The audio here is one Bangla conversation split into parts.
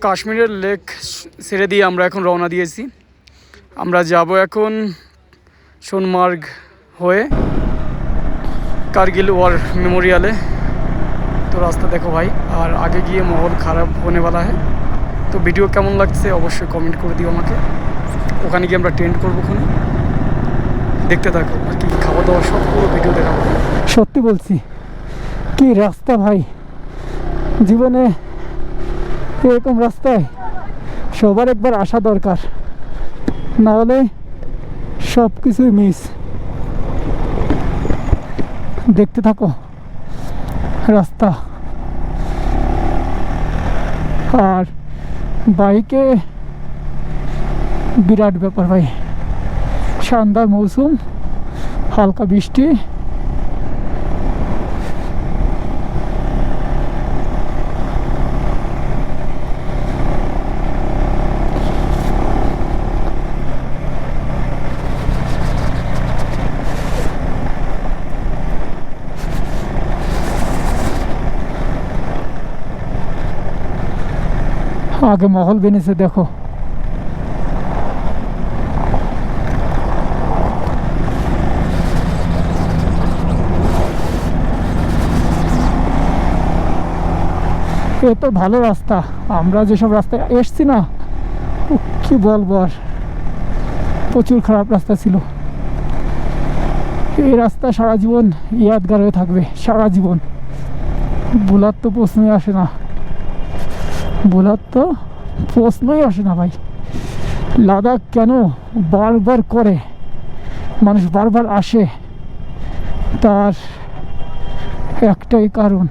কাশ্মীরের লেক ছেড়ে দিয়ে আমরা এখন রওনা দিয়েছি। আমরা যাব এখন সোনমার্গ হয়ে কারগিল ওয়ার মেমোরিয়ালে। তো রাস্তা দেখো ভাই, আর আগে গিয়ে মাহौल খারাপ होने वाला है। তো ভিডিও কেমন লাগছে অবশ্যই কমেন্ট করে দিও আমাকে। ওখানে গিয়ে আমরা টেন্ট করবো, ওখানে দেখতে থাকো আর কি খাওয়া দাওয়া সব পুরো ভিডিও দেখাবো। সত্যি বলছি, কি রাস্তা ভাই, জীবনে এরকম রাস্তায় সবার একবার আসা দরকার, না হলে সব কিছুই মিস। দেখতে থাকো রাস্তা। আর বাইকে বিরাট ব্যাপার ভাই, শানদার মৌসুম, হালকা বৃষ্টি, आगे माहौल भी नहीं से देखो। ये तो ভালো রাস্তা, আমরা যেসব রাস্তায় এসছি না কি বলবো, আর প্রচুর খারাপ রাস্তা ছিল। এই রাস্তা সারা জীবন ইয়াদগার হয়ে থাকবে, সারা জীবন। ভোলার তো প্রশ্নই আসে না, ভোলার তো প্রশ্নই আসে না ভাই। লাদাখ কেন বারবার করে মানুষ বারবার আসে, তার একটাই কারণ,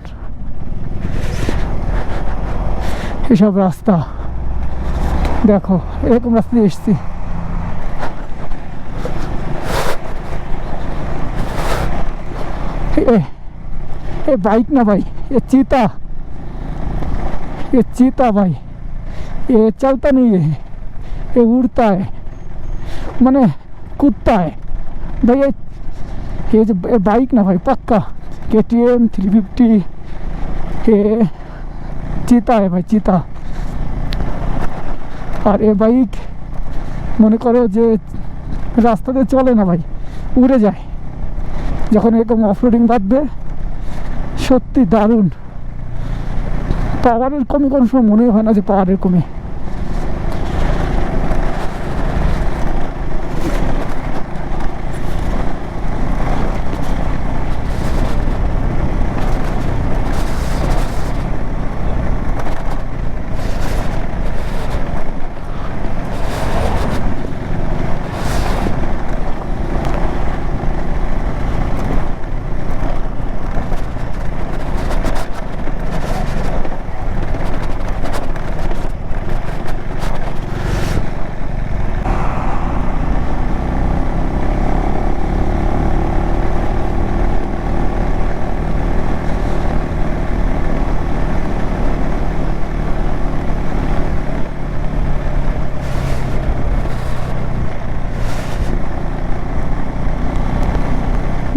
এসব রাস্তা দেখো। এরকম রাস্তা দিয়ে এসছি, ए बाइक ना भाई, ये चीता भाई, ये चलता नहीं है, ये उड़ता है, माने कूदता है भाई। ये जो बाइक ना भाई पक्का KTM 350, ये चीता है भाई, चीता। और ये बाइक মনে করো যে রাস্তাতে চলে না ভাই, উড়ে যায় যখন এরকম অফরোডিং বাঁধবে। সত্যি দারুণ। পাওয়ারের কমে কোনো সময় মনে হয় না যে পাওয়ারের কমে।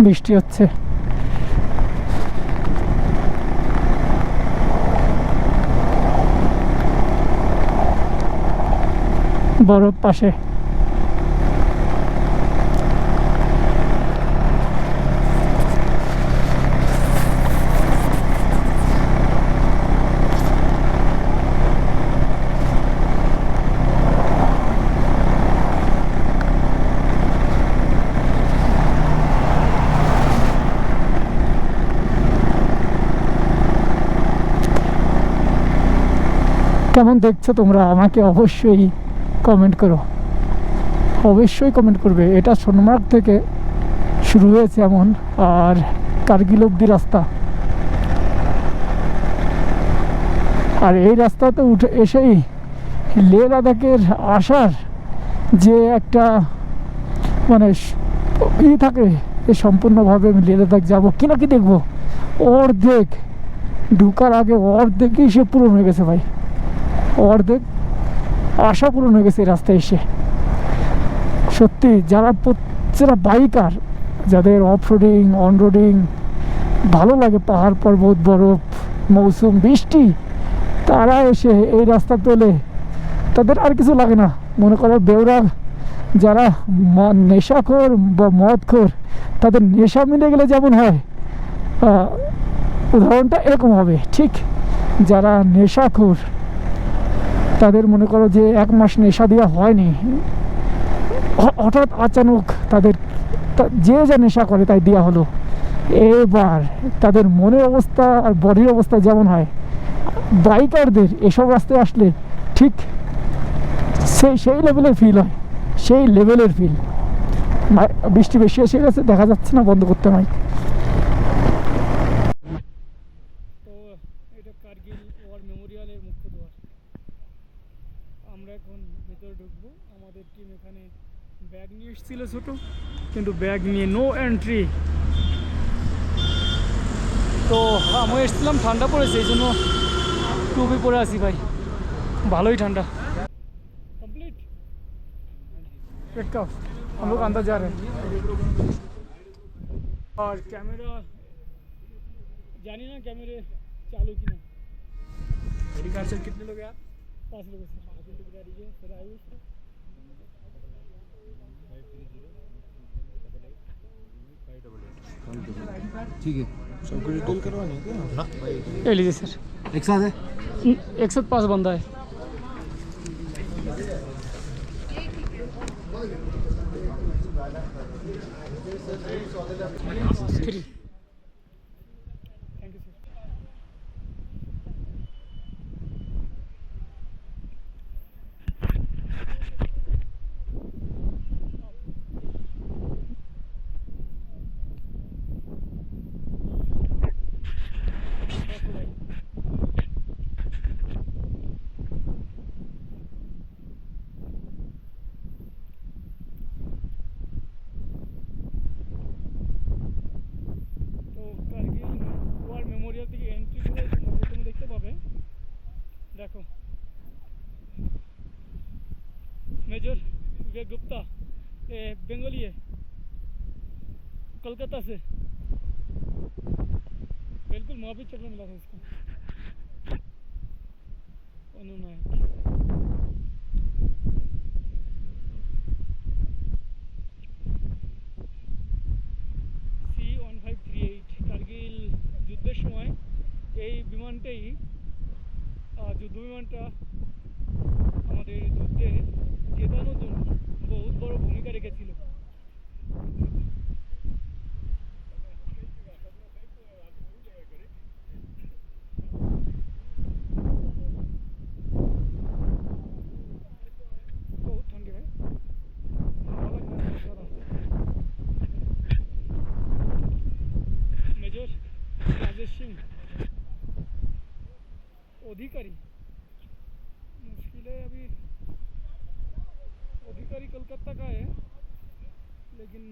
বৃষ্টি হচ্ছে, বরফ পাশে। কেমন দেখছো তোমরা আমাকে অবশ্যই কমেন্ট করো, অবশ্যই কমেন্ট করবে। এটা সোনমার্গ থেকে শুরু হয়েছে এমন, আর কারগিল অব্দি রাস্তা। আর এই রাস্তাতে উঠে এসেই লেহ লাদাখের আসার যে একটা মানে থাকে, যে সম্পূর্ণভাবে আমি লেহ লাদাখ যাবো কিনা কি দেখবো, অর্ধেক ঢুকার আগে অর্ধেকই সে পূরণ হয়ে গেছে ভাই। অর্ধেক আশা পূরণ হয়ে গেছে এই রাস্তায় এসে। সত্যি যারা বাইকার, যাদের অফ রোডিং অন রোডিং ভালো লাগে, পাহাড় পর্বত বরফ মৌসুম বৃষ্টি, তারা এসে এই রাস্তা তোলে, তাদের আর কিছু লাগে না। মনে করো বেউরা যারা নেশাখোর বা মদখোর, তাদের নেশা মিলে গেলে যেমন হয়, উদাহরণটা এরকম হবে। ঠিক যারা নেশাখোর, তাদের মনে করো যে 1 মাস নেশা দেওয়া হয়নি, হঠাৎ আচানক তাদের যে যা নেশা করে তাই দেওয়া হলো, এবার তাদের মনের অবস্থা আর বডির অবস্থা যেমন হয়, বাইকারদের এসব রাস্তায় আসলে ঠিক সেই লেভেলের ফিল হয়, সেই লেভেলের ফিল। বৃষ্টি বেশি এসে গেছে, দেখা যাচ্ছে না, বন্ধ করতে হয়। তো এটা কার্গিল ওয়ার মেমোরিয়ালের মুখ্য দ্বার। আমরা এখন ভেতরে ঢুকবো। আমাদের টিম এখানে ব্যাগ নিয়ে এসেছিল ছোট, কিন্তু ব্যাগ নিয়ে নো এন্ট্রি। তো আমি এসেছিলাম, ঠান্ডা পড়েছে, এই জন্য টুপি পরে আসি ভাই, ভালোই ঠান্ডা। कंप्लीट पेट का हम लोग अंदर जा रहे हैं। और कैमरा जानी ना, कैमरे चालू की ना। मेरी कार से कितने लोग हैं आप? 5 लोग हैं सर। आयुष ठीक है, सबको डिटेल करवानी है क्या? ले लीजिए सर। एक साथ है? एक साथ 5 बंदा है। फ्री। Thank you sir. देखो मेजर विवेक गुप्ता, बंगाली है, कोलकाता से। बिल्कुल महावीर चक्र मिला था इसको। उन्होंने C-1538 কার্গিল যুদ্ধের সময় এই বিমানটাই, যুদ্ধ বিমানটা আমাদের যুদ্ধে জেতানোর জন্য বহুত বড় ভূমিকা রেখেছিল। बहुत ठंडी है। मेजर राजेश सिंह अधिकारी, मुश्किल है अभी। अधिकारी कोलकाता का है, लेकिन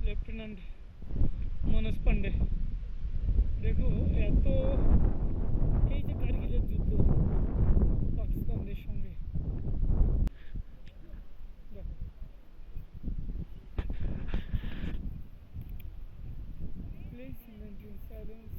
लेफ्टिनेंट मनोज पांडे। देखो এত এই যে কার্গিলের যুদ্ধ পাকিস্তানদের সঙ্গে, দেখো প্লিজ মেইনটেইন সাইলেন্স।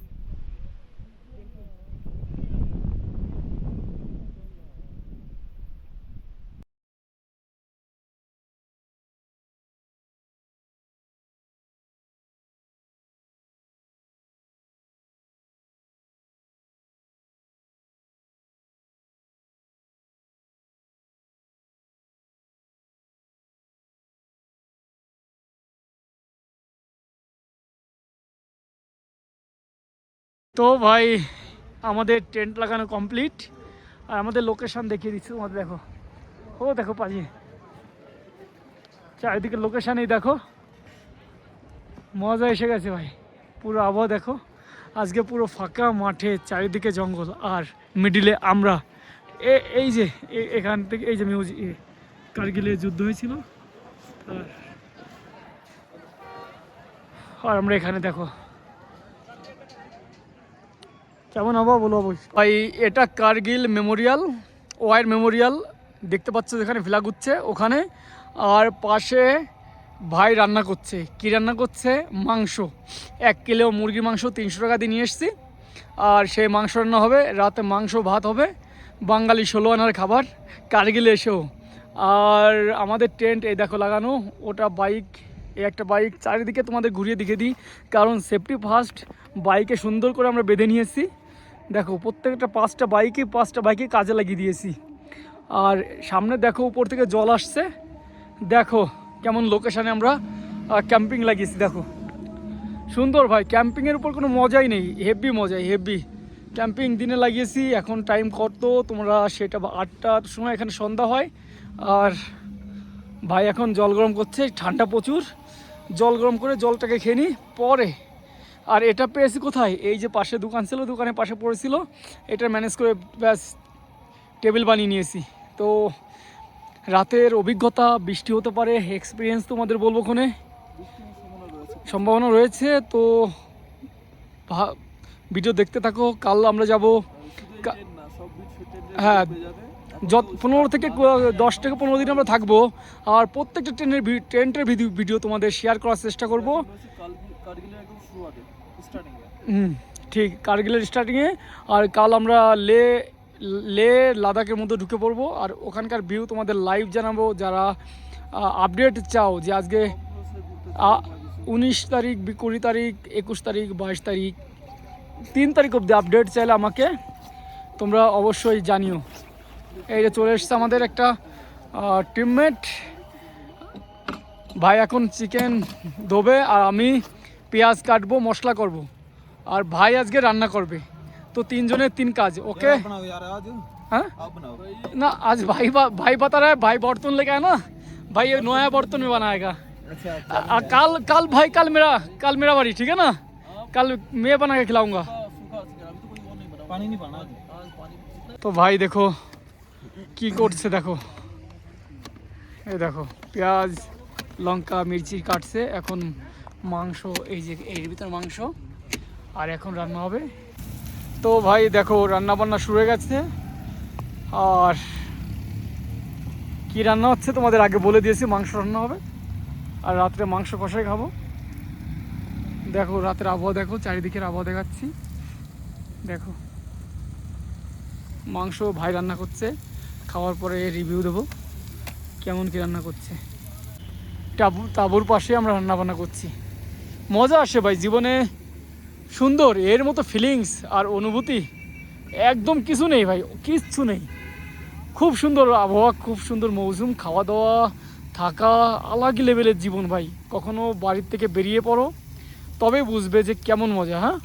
তো ভাই আমাদের টেন্ট লাগানো কমপ্লিট, আর আমাদের লোকেশন দেখিয়ে দিচ্ছি তোমাদের। দেখো, ও দেখো পাজি, চারিদিকে লোকেশানই দেখো, মজা এসে গেছে ভাই। পুরো আবহাওয়া দেখো, আজকে পুরো ফাঁকা মাঠে, চারিদিকে জঙ্গল, আর মিডিলে আমরা এই যে এখান থেকে এই যে মিউজিক কার্গিলে যুদ্ধ হয়েছিল আর আর আমরা এখানে দেখো কেমন হবো বলো অবশ্যই ভাই। এটা কার্গিল মেমোরিয়াল, ওয়ার মেমোরিয়াল দেখতে পাচ্ছ যেখানে ফ্ল্যাগ উঠছে ওখানে। আর পাশে ভাই রান্না করছে, কি রান্না করছে? মাংস, 1 কিলো মুরগির মাংস 300 টাকা দিয়ে নিয়ে এসেছি। আর সেই মাংস রান্না হবে, রাতে মাংস ভাত হবে, বাঙালি 16 আনার খাবার কার্গিলে এসেও। আর আমাদের টেন্ট এই দেখো লাগানো, ওটা বাইক, এই একটা বাইক চারিদিকে তোমাদের ঘুরিয়ে দিকে দিই, কারণ সেফটি ফার্স্ট। বাইকে সুন্দর করে আমরা বেঁধে নিয়েছি, দেখো প্রত্যেকটা 5টা বাইকে কাজে লাগিয়ে দিয়েছি। আর সামনে দেখো উপর থেকে জল আসছে, দেখো কেমন লোকেশানে আমরা ক্যাম্পিং লাগিয়েছি, দেখো সুন্দর ভাই। ক্যাম্পিংয়ের উপর কোনো মজাই নেই, হেভি মজাই হেভি। ক্যাম্পিং দিনে লাগিয়েছি, এখন টাইম কত তোমরা সেটা 8টার সময় এখানে সন্ধ্যা হয়। আর ভাই এখন জল গরম করছে, ঠান্ডা প্রচুর, জল গরম করে জলটাকে খেয়ে নিই পরে। আর এটা পেয়েছি কোথায়? এই যে পাশে দোকান ছিল, দোকানের পাশে পড়েছিল, এটা ম্যানেজ করে ব্যাস টেবিল বানিয়ে নিয়েছি। তো রাতের অভিজ্ঞতা, বৃষ্টি হতে পারে, এক্সপিরিয়েন্স তোমাদের বলবো ওখানে সম্ভাবনা রয়েছে। তো ভিডিও দেখতে থাকো। কাল আমরা যাব, হ্যাঁ 15 থেকে 10 থেকে 15 দিন আমরা থাকবো। আর প্রত্যেকটা টেন্টের ভিডিও তোমাদের শেয়ার করার চেষ্টা করব। ঠিক, কার্গিলের স্টার্টিংয়ে। আর কাল আমরা লে লাদাখের মধ্যে ঢুকে পড়বো, আর ওখানকার ভিউ তোমাদের লাইভ জানাবো। যারা আপডেট চাও যে আজকে 19 তারিখ, 20 তারিখ, 21 তারিখ, 22 তারিখ, 3 তারিখ অবধি আপডেট চাইলে আমাকে তোমরা অবশ্যই জানিও। এই যে চলে এসছে আমাদের একটা টিমমেট ভাই, এখন চিকেন ধোবে আর আমি পেঁয়াজ কাটবো, মশলা করব। আর ভাই আজকে রান্না করবে। तो 3 जने 3 काज। ओके हाँ ना, आज भाई बता रहा है, भाई बर्तन लेके आया ना भाई, ये नया बर्तन में बनाएगा। कल मेरा बारी, ठीक है ना? कल मैं बना के खिलाऊंगा। तो भाई देखो की করছে, দেখো এই দেখো পেঁয়াজ লঙ্কা মির্চি কাটছে। এখন মাংস, এই যে এর ভিতর মাংস, আর এখন রান্না হবে। তো ভাই দেখো রান্না বান্না শুরু হয়ে গেছে। আর কি রান্না হচ্ছে তোমাদের আগে বলে দিয়েছি, মাংস রান্না হবে। আর রাত্রে মাংস কষাই খাবো। দেখো রাতের আবহাওয়া, দেখো চারিদিকের আবহাওয়া দেখাচ্ছি, দেখো মাংস ভাই রান্না করছে। খাওয়ার পরে রিভিউ দেবো কেমন কি রান্না করছে। তাঁবুর পাশে আমরা রান্না বান্না করছি, মজা আসে ভাই জীবনে। সুন্দর, এর মতো ফিলিংস আর অনুভূতি একদম কিছু নেই ভাই, কিচ্ছু নেই। খুব সুন্দর আবহাওয়া, খুব সুন্দর মৌসুম, খাওয়া দাওয়া, থাকা, আলাদা লেভেলের জীবন ভাই। কখনো বাড়ির থেকে বেরিয়ে পড়ো, তবে বুঝবে যে কেমন মজা। হ্যাঁ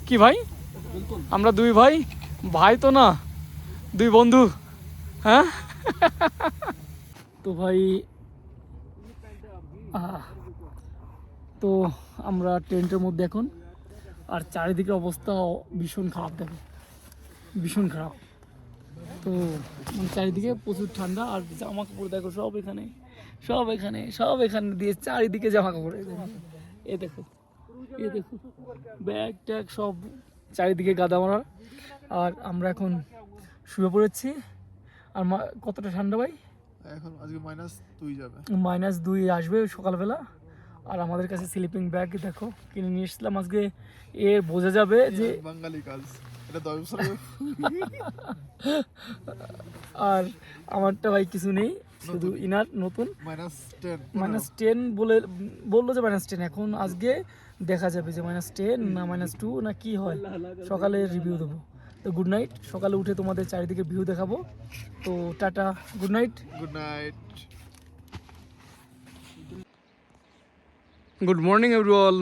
কি ভাই, আমরা 2 ভাই, ভাই তো না 2 বন্ধু। হ্যাঁ তো ভাই তো আমরা টেন্টের মধ্যে এখন। আর চারিদিকে অবস্থা ভীষণ খারাপ, দেখো ভীষণ খারাপ। তো মানে চারিদিকে প্রচুর ঠান্ডা। আর জামা কাপড় দেখো সব এখানে দিয়ে চারিদিকে জামা কাপড়। এ দেখো ব্যাগ ট্যাগ সব চারিদিকে গাদা মারা। আর আমরা এখন শুয়ে পড়েছি। আর কতটা ঠান্ডা ভাই? এখন আজকে -2 যাবে, -2 আসবে সকালবেলা। আর আমাদের কাছে স্লিপিং ব্যাগ দেখো কিনে নিয়ে এসেছিলাম আজকে। এর বোঝা যাবে যে বাঙালি কাজ, এটা 10 বছর। আর আমারটা ভাই কিছু নেই, শুধু ইনার নতুন -10 বললো যে -10। এখন আজকে দেখা যাবে যে -10 না -2 না কি হয়, সকালে রিভিউ দেবো। তো গুড নাইট, সকালে উঠে তোমাদের চারিদিকে ভিউ দেখাবো। তো tata, good night. Good morning everyone,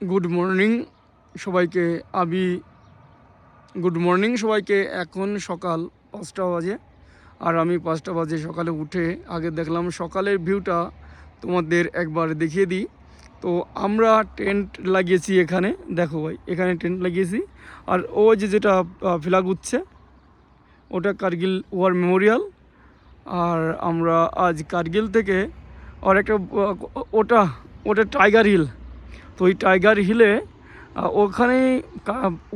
good morning সবাইকে। গুড মর্নিং সবাইকে। এখন সকাল 5টা বাজে, আর আমি 5টা বাজে সকালে উঠে আগে দেখলাম সকালের ভিউটা তোমাদের একবার দেখিয়ে দিই। তো আমরা টেন্ট লাগিয়েছি এখানে, দেখো ভাই এখানে টেন্ট লাগিয়েছি। আর ও যেটা ফ্ল্যাগ উঠছে ওটা কার্গিল ওয়ার মেমোরিয়াল। আর আমরা আজ কার্গিল থেকে আর একটা ওটা ওটা টাইগার হিল। তো ওই টাইগার হিলে ওখানেই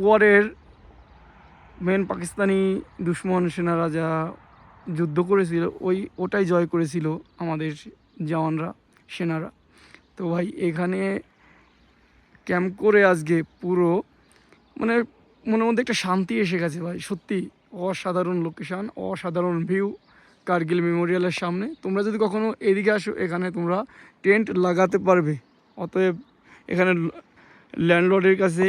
ওয়ারের মেন পাকিস্তানি দুশ্মন সেনারা যা যুদ্ধ করেছিল ওটাই জয় করেছিল আমাদের জওয়ানরা, সেনারা। তো ভাই এখানে ক্যাম্প করে আজকে পুরো মানে মনের মধ্যে একটা শান্তি এসে গেছে ভাই, সত্যি অসাধারণ লোকেশান, অসাধারণ ভিউ কার্গিল মেমোরিয়ালের সামনে। তোমরা যদি কখনো এদিকে আসো এখানে তোমরা টেন্ট লাগাতে পারবে। অতএব এখানে ল্যান্ডলর্ডের কাছে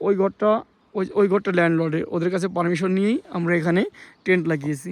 ওই ঘরটা ল্যান্ডলর্ডের, ওদের কাছে পারমিশন নিয়েই আমরা এখানে টেন্ট লাগিয়েছি।